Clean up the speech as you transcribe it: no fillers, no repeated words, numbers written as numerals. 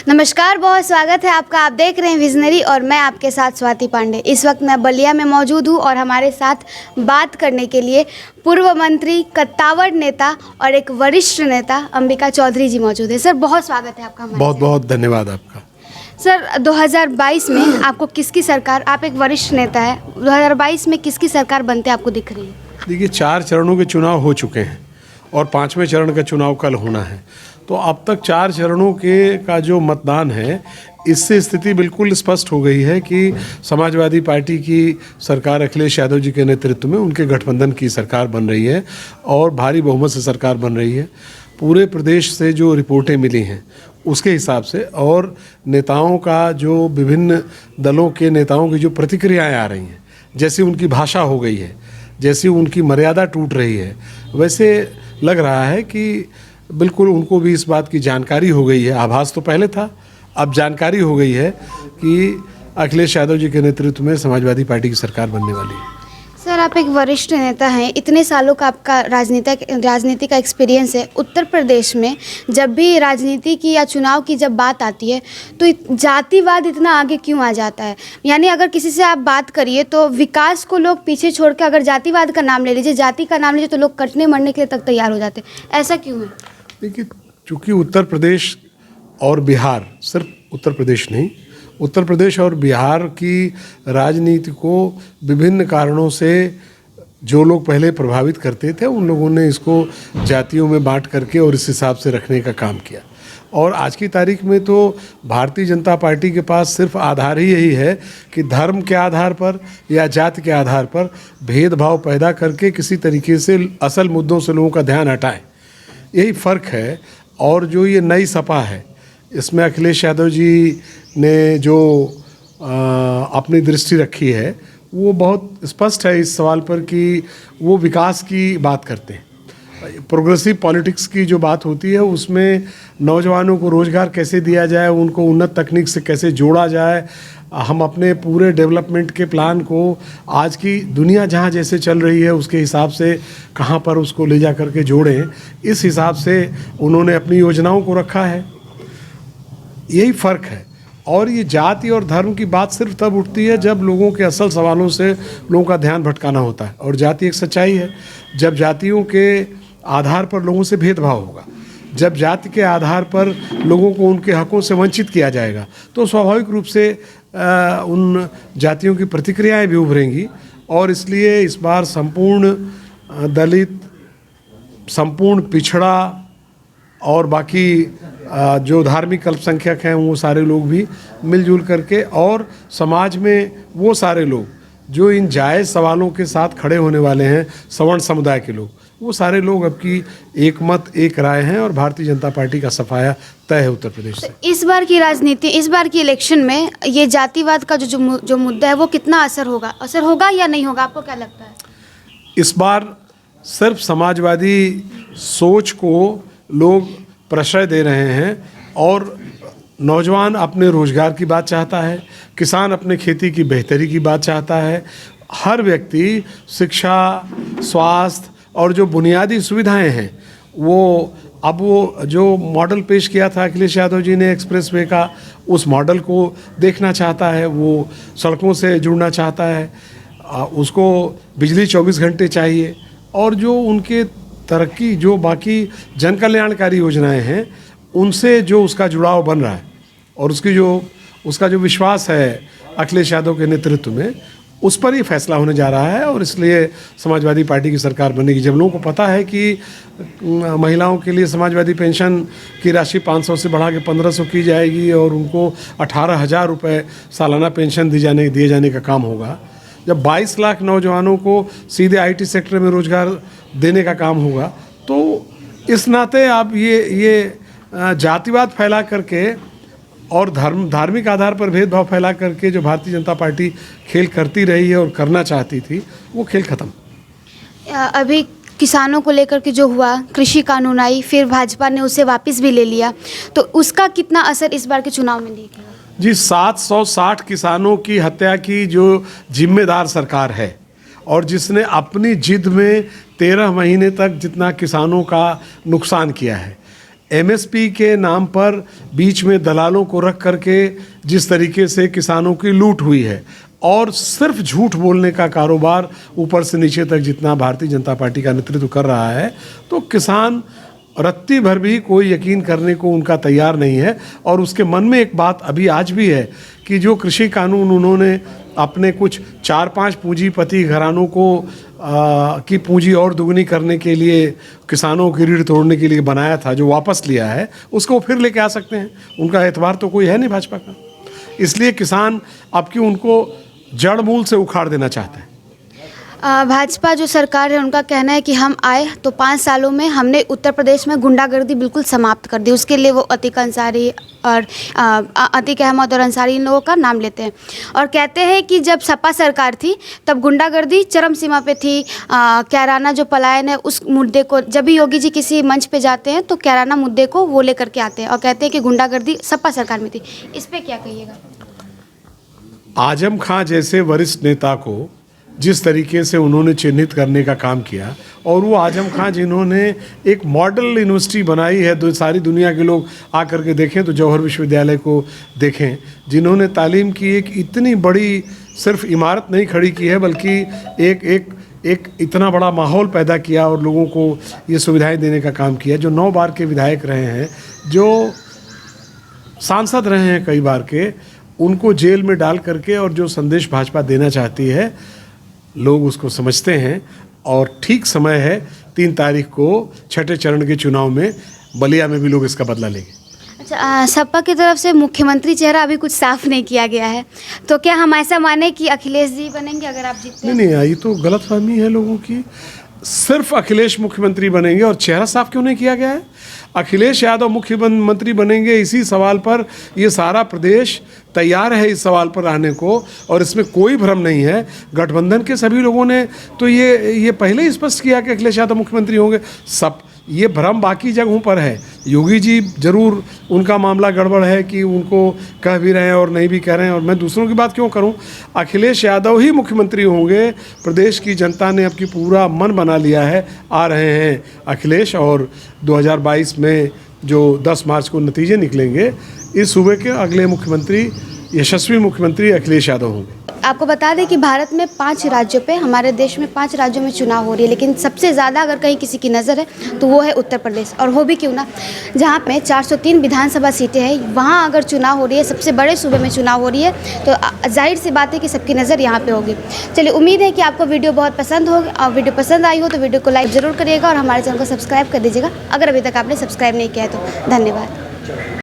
नमस्कार, बहुत स्वागत है आपका। आप देख रहे हैं विजनरी और मैं आपके साथ स्वाति पांडे। इस वक्त मैं बलिया में मौजूद हूं और हमारे साथ बात करने के लिए पूर्व मंत्री, कद्दावर नेता और एक वरिष्ठ नेता अंबिका चौधरी जी मौजूद है। सर, बहुत स्वागत है आपका हमारे बहुत बहुत धन्यवाद आपका। सर, 2022 में आपको किसकी सरकार, आप एक वरिष्ठ नेता है, 2022 में किसकी सरकार बनते आपको दिख रही है? देखिए, 4 चरणों के चुनाव हो चुके हैं और 5वें चरण का चुनाव कल होना है। तो अब तक 4 चरणों के का जो मतदान है, इससे स्थिति बिल्कुल स्पष्ट हो गई है कि समाजवादी पार्टी की सरकार अखिलेश यादव जी के नेतृत्व में उनके गठबंधन की सरकार बन रही है और भारी बहुमत से सरकार बन रही है। पूरे प्रदेश से जो रिपोर्टें मिली हैं उसके हिसाब से और नेताओं का जो विभिन्न दलों के नेताओं की जो प्रतिक्रियाएं आ रही हैं, जैसी उनकी भाषा हो गई है, जैसी उनकी मर्यादा टूट रही है, वैसे लग रहा है कि बिल्कुल उनको भी इस बात की जानकारी हो गई है। आभास तो पहले था, अब जानकारी हो गई है कि अखिलेश यादव जी के नेतृत्व में समाजवादी पार्टी की सरकार बनने वाली है। सर, आप एक वरिष्ठ नेता हैं, इतने सालों का आपका राजनीति का एक्सपीरियंस है। उत्तर प्रदेश में जब भी राजनीति की या चुनाव की जब बात आती है तो जातिवाद इतना आगे क्यों आ जाता है? यानी अगर किसी से आप बात करिए तो विकास को लोग पीछे छोड़ के अगर जातिवाद का नाम ले लीजिए, जाति का नाम लीजिए, तो लोग कटने मरने के लिए तक तैयार हो जाते हैं। ऐसा क्यों है? देखिए, चूँकि उत्तर प्रदेश और बिहार, सिर्फ उत्तर प्रदेश नहीं, उत्तर प्रदेश और बिहार की राजनीति को विभिन्न कारणों से जो लोग पहले प्रभावित करते थे, उन लोगों ने इसको जातियों में बांट करके और इस हिसाब से रखने का काम किया। और आज की तारीख में तो भारतीय जनता पार्टी के पास सिर्फ आधार ही यही है कि धर्म के आधार पर या जाति के आधार पर भेदभाव पैदा करके किसी तरीके से असल मुद्दों से लोगों का ध्यान हटाएं। यही फ़र्क है। और जो ये नई सपा है, इसमें अखिलेश यादव जी ने जो अपनी दृष्टि रखी है, वो बहुत स्पष्ट है इस सवाल पर कि वो विकास की बात करते हैं। प्रोग्रेसिव पॉलिटिक्स की जो बात होती है, उसमें नौजवानों को रोज़गार कैसे दिया जाए, उनको उन्नत तकनीक से कैसे जोड़ा जाए, हम अपने पूरे डेवलपमेंट के प्लान को आज की दुनिया जहाँ जैसे चल रही है उसके हिसाब से कहाँ पर उसको ले जा कर के जोड़ें, इस हिसाब से उन्होंने अपनी योजनाओं को रखा है। यही फ़र्क है। और ये जाति और धर्म की बात सिर्फ तब उठती है जब लोगों के असल सवालों से लोगों का ध्यान भटकाना होता है। और जाति एक सच्चाई है। जब जातियों के आधार पर लोगों से भेदभाव होगा, जब जाति के आधार पर लोगों को उनके हकों से वंचित किया जाएगा, तो स्वाभाविक रूप से उन जातियों की प्रतिक्रियाएं भी उभरेंगी। और इसलिए इस बार संपूर्ण दलित, संपूर्ण पिछड़ा और बाकी जो धार्मिक अल्पसंख्यक हैं, वो सारे लोग भी मिलजुल करके, और समाज में वो सारे लोग जो इन जायज़ सवालों के साथ खड़े होने वाले हैं, सवर्ण समुदाय के लोग, वो सारे लोग अब की एक मत एक राय हैं और भारतीय जनता पार्टी का सफाया तय है उत्तर प्रदेश से। इस बार की राजनीति, इस बार की इलेक्शन में ये जातिवाद का जो मुद्दा है वो कितना असर होगा या नहीं होगा, आपको क्या लगता है? इस बार सिर्फ समाजवादी सोच को लोग प्रश्रय दे रहे हैं और नौजवान अपने रोजगार की बात चाहता है, किसान अपने खेती की बेहतरी की बात चाहता है, हर व्यक्ति शिक्षा, स्वास्थ्य और जो बुनियादी सुविधाएं हैं, वो जो मॉडल पेश किया था अखिलेश यादव जी ने एक्सप्रेसवे का, उस मॉडल को देखना चाहता है। वो सड़कों से जुड़ना चाहता है, उसको बिजली 24 घंटे चाहिए, और जो उनके तरक्की, जो बाकी जन कल्याणकारी योजनाएं हैं, उनसे जो उसका जुड़ाव बन रहा है और उसका जो विश्वास है अखिलेश यादव के नेतृत्व में, उस पर ही फैसला होने जा रहा है। और इसलिए समाजवादी पार्टी की सरकार बनेगी। जब लोगों को पता है कि महिलाओं के लिए समाजवादी पेंशन की राशि 500 से बढ़ा के 1500 की जाएगी और उनको 18,000 रुपये सालाना पेंशन दिए जाने का काम होगा, जब 22 लाख नौजवानों को सीधे IT सेक्टर में रोजगार देने का काम होगा, तो इस नाते आप ये जातिवाद फैला करके और धार्मिक आधार पर भेदभाव फैला करके जो भारतीय जनता पार्टी खेल करती रही है और करना चाहती थी, वो खेल ख़त्म। अभी किसानों को लेकर के जो हुआ, कृषि कानून आई, फिर भाजपा ने उसे वापस भी ले लिया, तो उसका कितना असर इस बार के चुनाव में दिखेगा? जी, 760 किसानों की हत्या की जो जिम्मेदार सरकार है और जिसने अपनी जिद में 13 महीने तक जितना किसानों का नुकसान किया है, एमएसपी के नाम पर बीच में दलालों को रख करके जिस तरीके से किसानों की लूट हुई है, और सिर्फ झूठ बोलने का कारोबार ऊपर से नीचे तक जितना भारतीय जनता पार्टी का नेतृत्व कर रहा है, तो किसान रत्ती भर भी कोई यकीन करने को उनका तैयार नहीं है। और उसके मन में एक बात अभी आज भी है कि जो कृषि कानून उन्होंने अपने कुछ 4-5 पूंजीपति घरानों को की पूंजी और दुगनी करने के लिए, किसानों की रीढ़ तोड़ने के लिए बनाया था, जो वापस लिया है, उसको वो फिर लेके आ सकते हैं। उनका एतबार तो कोई है नहीं भाजपा का। इसलिए किसान अब की उनको जड़ मूल से उखाड़ देना चाहते हैं। भाजपा जो सरकार है उनका कहना है कि हम आए तो 5 सालों में हमने उत्तर प्रदेश में गुंडागर्दी बिल्कुल समाप्त कर दी। उसके लिए वो अतीक अंसारी और अतीक अहमद और अंसारी इन लोगों का नाम लेते हैं और कहते हैं कि जब सपा सरकार थी तब गुंडागर्दी चरम सीमा पे थी। कैराना जो पलायन है उस मुद्दे को, जब भी योगी जी किसी मंच पे जाते हैं तो कैराना मुद्दे को वो लेकर के आते हैं और कहते हैं कि गुंडागर्दी सपा सरकार में थी। इस पर क्या कहिएगा? आजम खां जैसे वरिष्ठ नेता को जिस तरीके से उन्होंने चिन्हित करने का काम किया, और वो आजम खां जिन्होंने एक मॉडल यूनिवर्सिटी बनाई है, सारी दुनिया के लोग आकर के देखें तो जौहर विश्वविद्यालय को देखें, जिन्होंने तालीम की एक इतनी बड़ी सिर्फ इमारत नहीं खड़ी की है, बल्कि एक इतना बड़ा माहौल पैदा किया और लोगों को ये सुविधाएं देने का काम किया, जो 9 बार के विधायक रहे हैं, जो सांसद रहे हैं कई बार के, उनको जेल में डाल करके, और जो संदेश भाजपा देना चाहती है लोग उसको समझते हैं। और ठीक समय है 3 तारीख को 6ठे चरण के चुनाव में बलिया में भी लोग इसका बदला लेंगे। अच्छा, सपा की तरफ से मुख्यमंत्री चेहरा अभी कुछ साफ नहीं किया गया है, तो क्या हम ऐसा माने कि अखिलेश जी बनेंगे अगर आप जीतते हैं? नहीं, ये तो गलतफहमी है लोगों की। सिर्फ अखिलेश मुख्यमंत्री बनेंगे और चेहरा साफ क्यों नहीं किया गया है? अखिलेश यादव मुख्यमंत्री बनेंगे, इसी सवाल पर ये सारा प्रदेश तैयार है इस सवाल पर आने को, और इसमें कोई भ्रम नहीं है। गठबंधन के सभी लोगों ने तो ये पहले ही स्पष्ट किया कि अखिलेश यादव मुख्यमंत्री होंगे। सब ये भ्रम बाकी जगहों पर है। योगी जी जरूर, उनका मामला गड़बड़ है कि उनको कह भी रहे हैं और नहीं भी कह रहे हैं, और मैं दूसरों की बात क्यों करूं? अखिलेश यादव ही मुख्यमंत्री होंगे। प्रदेश की जनता ने अब की पूरा मन बना लिया है, आ रहे हैं अखिलेश, और 2022 में जो 10 मार्च को नतीजे निकलेंगे, इस सूबे के अगले मुख्यमंत्री, यशस्वी मुख्यमंत्री अखिलेश यादव होंगे। आपको बता दें कि भारत में 5 राज्यों पे, हमारे देश में 5 राज्यों में चुनाव हो रही है, लेकिन सबसे ज़्यादा अगर कहीं किसी की नज़र है तो वो है उत्तर प्रदेश। और हो भी क्यों ना, जहाँ पे 403 विधानसभा सीटें हैं, वहाँ अगर चुनाव हो रही है, सबसे बड़े सूबे में चुनाव हो रही है, तो जाहिर सी बात है कि सबकी नज़र यहाँ पे होगी। चलिए, उम्मीद है कि आपको वीडियो बहुत पसंद होगी, और वीडियो पसंद आई हो तो वीडियो को लाइक ज़रूर करिएगा और हमारे चैनल को सब्सक्राइब कर दीजिएगा अगर अभी तक आपने सब्सक्राइब नहीं किया है तो। धन्यवाद।